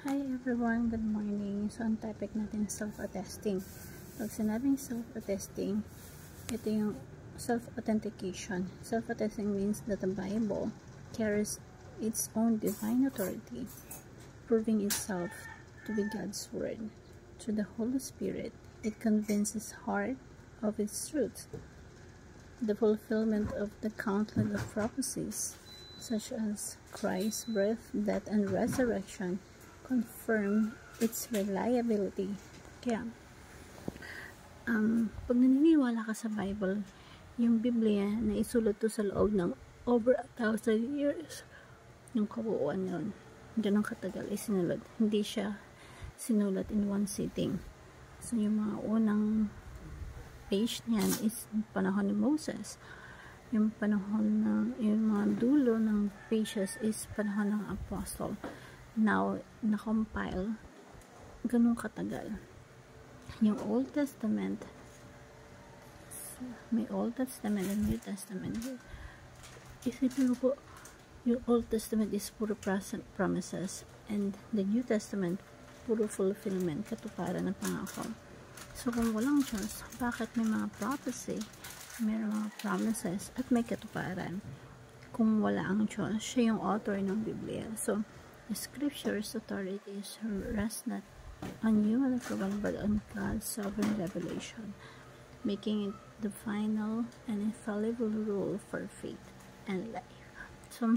Hi everyone, good morning. So, ang topic natin self-attesting. Pag sinabing self-attesting, ito yung self-authentication. Self-attesting means that the Bible carries its own divine authority, proving itself to be God's word. Through the Holy Spirit, it convinces heart of its truth. The fulfillment of the countless prophecies, such as Christ's birth, death, and resurrection, confirm its reliability. Kaya, pag naniniwala ka sa Bible, yung Biblia na isulat to sa loob ng over 1,000 years, yung kabuuan yun, ganun katagal isinulat. Hindi siya sinulat in one sitting. So, yung mga unang page niyan is panahon ni Moses. Yung panahon ng, yung mga dulo ng pages is panahon ng Apostle. Now, na-compile, ganun katagal. Yung Old Testament, may Old Testament and New Testament. Isipin mo po, yung Old Testament is puro promises, and the New Testament, puro fulfillment, katuparan ng pangako. So, kung walang Diyos, bakit may mga prophecy, may mga promises, at may katuparan? Kung wala ang Diyos, siya yung author ng Biblia. So, the Scripture's authorities rest not on human approval but on God's sovereign revelation, making it the final and infallible rule for faith and life. So,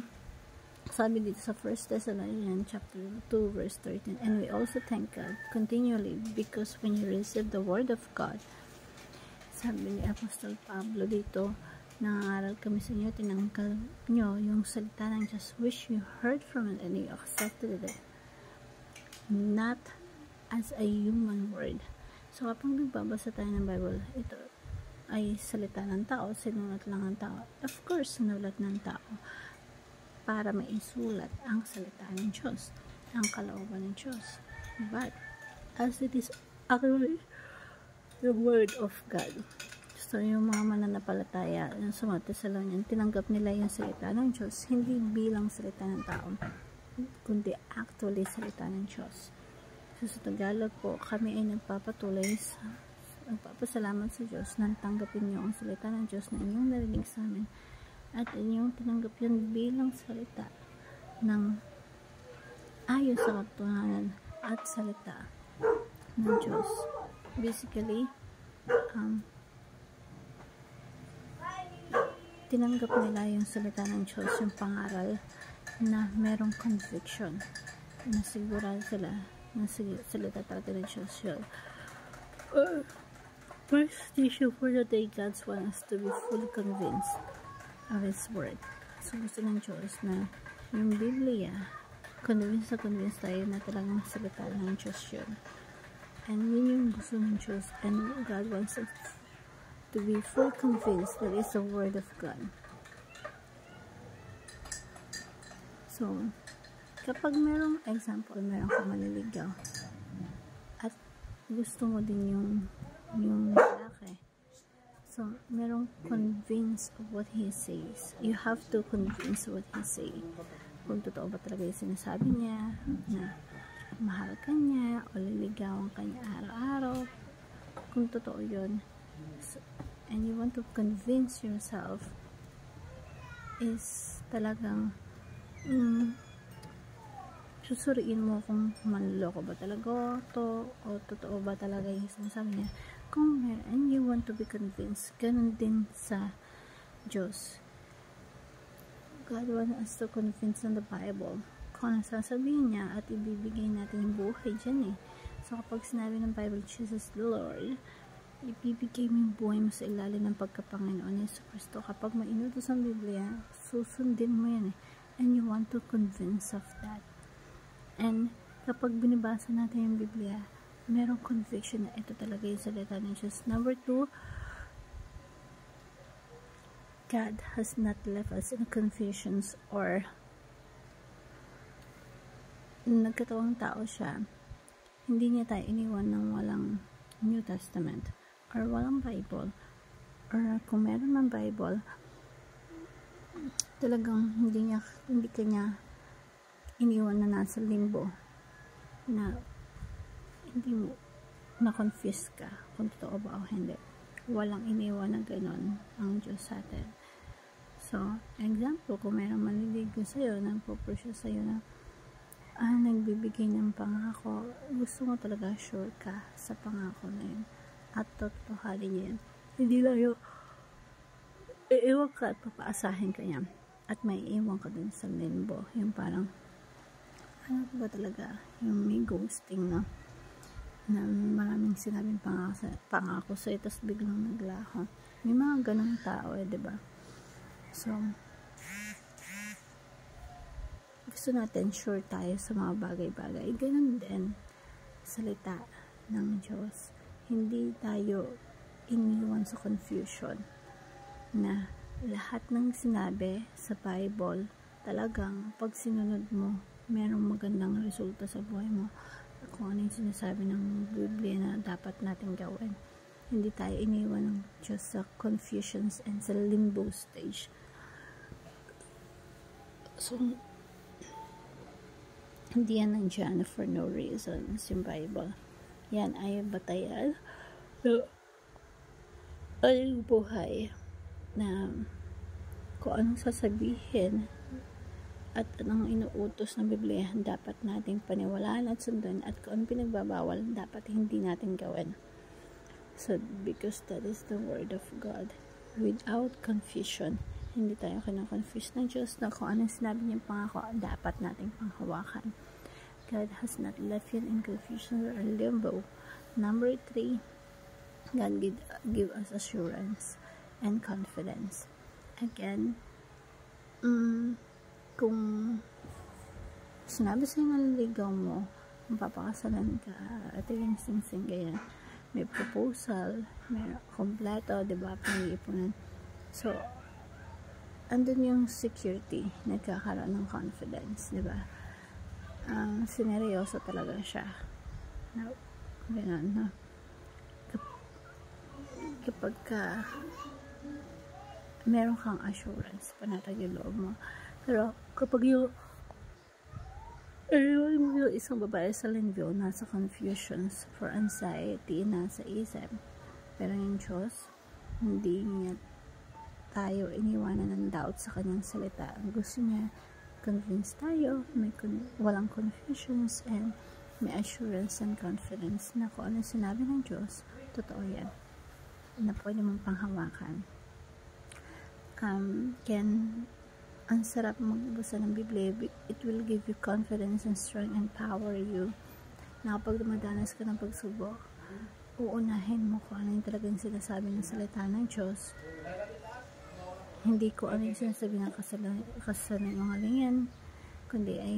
sabi dito sa 1 Thessalonians chapter 2 verse 13, and we also thank God continually because when you receive the word of God, sabi ni Apostle Pablo dito, nangaral kami sa inyo, tinangkal nyo yung salita ng Diyos which you heard from it and you accepted it, not as a human word. So, kapag nagbabasa tayo ng Bible, ito ay salita ng tao, sinulat lang ng tao. Of course, sinulat ng tao para maisulat ang salita ng Diyos, ang kalooban ng Diyos. But, as it is actually the word of God, so, yung mga mananampalataya, yung sa mga Thessalonians, tinanggap nila yung salita ng Diyos, hindi bilang salita ng tao, kundi actually salita ng Diyos. So, sa Tagalog po, kami ay nagpapasalamat sa Diyos na tanggapin niyo ang salita ng Diyos na inyong narinig sa amin at inyong tinanggap yun bilang salita ng ayon sa katotohanan at salita ng Diyos. Basically, tinanggap nila yung salita ng Diyos, yung pangaral na merong conviction, na sigurado sila na salita talaga ng Diyos yun. First issue for the day, God wants us to be fully convinced of His word. So, gusto ng Diyos na yung Biblia, convince tayo na talagang salita ng Diyos yun. And yun yung gusto ng Diyos, and God wants us to be fully convinced that it's the word of God. So, kapag merong example, merong kang maliligaw at gusto mo din yung lalaki, so, merong convince of what he says. You have to convince what he say. Kung totoo ba talaga yung sinasabi niya, na mahal ka niya, o liligawan ka niya araw-araw, kung totoo yun. So, and you want to convince yourself is talagang susuriin mo kung manloko ba talaga to o totoo ba talaga yung sinasabi niya. And you want to be convinced, ganun din sa Diyos. God wants us to convince in the Bible kung sasabihin niya at ibibigay natin yung buhay dyan eh. So kapag sinabi ng Bible, Jesus the Lord, ibibigay mo yung buhay mo sa ilalim ng pagkapanginoon ni Yesu Cristo. Kapag mainutos ang Biblia, susundin mo yan eh. And you want to convince of that. And kapag binibasa natin yung Biblia, merong conviction na ito talaga yung salita ng Diyos. Number 2, God has not left us in confusions or nagkatawang tao siya. Hindi niya tayo iniwan ng walang New Testament or walang Bible, or kung meron ng Bible, talagang hindi kanya iniwan na nasa limbo. na hindi mo na-confuse ka kung totoo ba o hindi. Walang iniwan na ganon ang Diyos sa atin. So, example, kung mayroong manliligaw sa'yo, nagpo-pursue sa'yo na nagbibigay ng pangako, gusto mo talaga sure ka sa pangako na yun at totohanin niya yan. Hindi lang yung iiwan ka at papaasahin ka niya at may iwan ka dun sa limbo. Yung parang ano ba talaga, yung may ghosting na maraming sinabing pangako sa'yo tapos biglang naglaho. May mga ganong tao diba? So, gusto natin sure tayo sa mga bagay-bagay. Ganun din salita ng Diyos. Hindi tayo iniwan sa confusion na lahat ng sinabi sa Bible talagang pag sinunod mo, merong magandang resulta sa buhay mo. Kung ano yung sinasabi ng Biblia na dapat natin gawin. Hindi tayo iniwan ng Diyos sa confusions and sa limbo stage. So, hindi yan nandiyan for no reason yung Bible. Yan ay batayan na aling buhay na kung anong sasabihin at anong inuutos ng Biblia dapat nating paniwalaan at sundan at kung anong pinagbabawal dapat hindi natin gawin. So, because that is the word of God without confusion. Hindi tayo kina-confuse ng Diyos na kung anong sinabi niyang pangako dapat nating panghawakan. God has not left you in confusion or limbo. Number 3, God give us assurance and confidence. Again, kung sinabi sa'yo ng ligaw mo, kung papakasalan ka, at yung sing-sing ganyan, may proposal, may kompleto, diba, pang-iipunan. So, andun yung security, nagkakaroon ng confidence, diba? Sineryoso talaga siya. Ganun, no? Kapag meron kang assurance, panatag yung loob mo. Pero, kapag yung isang babae sa Linville, nasa confusions for anxiety, nasa isip. Pero yung Diyos, hindi niya tayo iniwanan ng doubt sa kanyang salita. Gusto niya convince tayo, walang confusions, and may assurance and confidence na kung ano sinabi ng Diyos, totoo yan. Na pwede mong panghawakan. Ang sarap magbasa ng Biblia. It will give you confidence and strength and power you. Na kapag dumadanas ka ng pagsubok, uunahin mo kung ano yung talagang sinasabi ng salita ng Diyos. Hindi ko ano yung sinasabi ng kasalanungalingan, kundi ay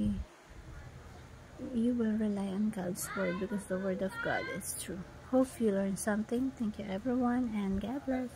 you will rely on God's word because the word of God is true. Hope you learned something. Thank you everyone and God bless.